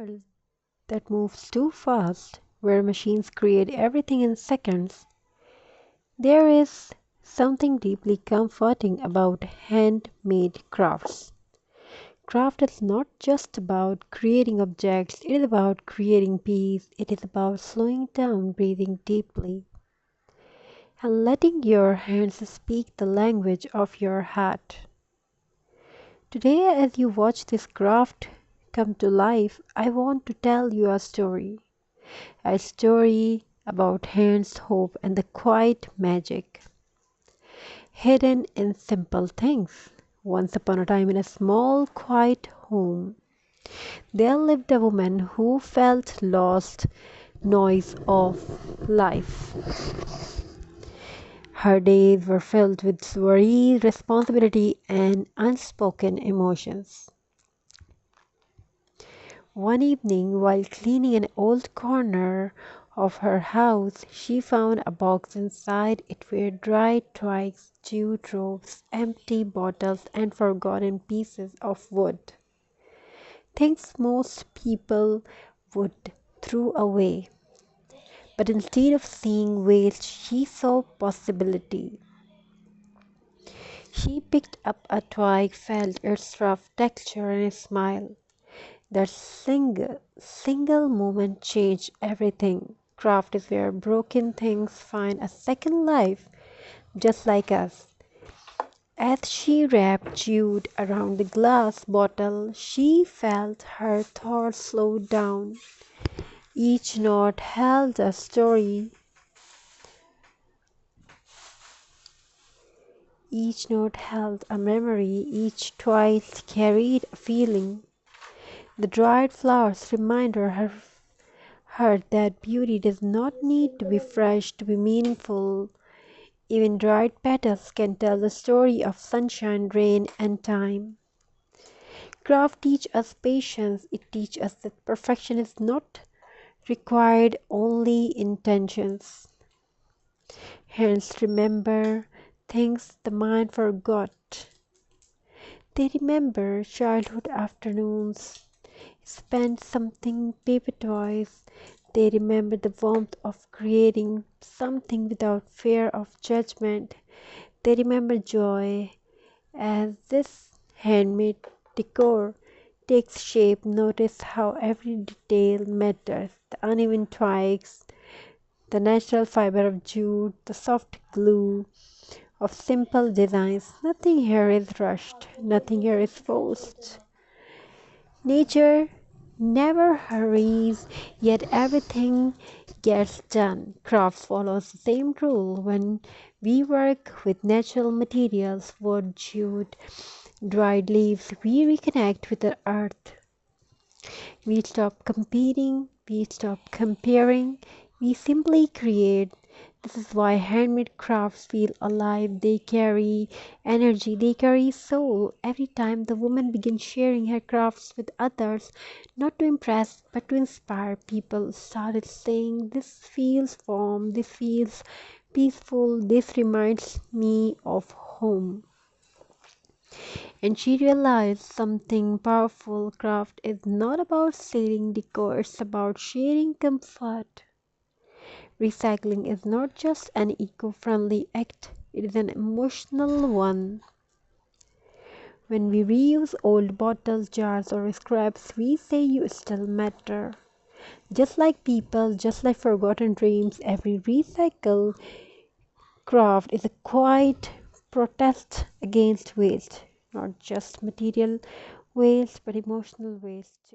world that moves too fast, where machines create everything in seconds, there is something deeply comforting about handmade crafts. Craft is not just about creating objects, it is about creating peace, it is about slowing down, breathing deeply, and letting your hands speak the language of your heart. Today, as you watch this craft come to life, I want to tell you a story about hands, hope, and the quiet magic hidden in simple things. Once upon a time, in a small, quiet home, there lived a woman who felt lost noise of life. Her days were filled with worry, responsibility, and unspoken emotions. One evening, while cleaning an old corner of her house, she found a box. Inside it were dried twigs, jute ropes, empty bottles, and forgotten pieces of wood. Things most people would throw away. But instead of seeing waste, she saw possibility. She picked up a twig, felt its rough texture, and smiled. That single moment changed everything. Craft is where broken things find a second life, just like us. As she wrapped jute around the glass bottle, she felt her thoughts slow down. Each knot held a story, each note held a memory, each twig carried a feeling. The dried flowers reminded her that beauty does not need to be fresh to be meaningful. Even dried petals can tell the story of sunshine, rain, and time. Craft teaches us patience. It teaches us that perfection is not required, only intentions. Hands remember things the mind forgot. They remember childhood afternoons spent something paper toys. They remember the warmth of creating something without fear of judgment. They remember joy as this handmade decor takes shape. Notice how every detail matters. The uneven twigs, the natural fiber of jute, the soft glue of simple designs. Nothing here is rushed, nothing here is forced. Nature never hurries, yet everything gets done. Craft follows the same rule. When we work with natural materials, wood, jute, dried leaves, we reconnect with the earth. We stop competing, we stop comparing, we simply create. This is why handmade crafts feel alive. They carry energy, they carry soul. Every time the woman begins sharing her crafts with others, not to impress but to inspire, people started saying, "This feels warm, this feels peaceful, this reminds me of home." And she realized something powerful. Craft is not about selling decor, it's about sharing comfort. Recycling is not just an eco friendly act, it is an emotional one. When we reuse old bottles, jars, or scraps, we say you still matter. Just like people, just like forgotten dreams, every recycle craft is a quiet protest against waste, not just material waste but emotional waste too.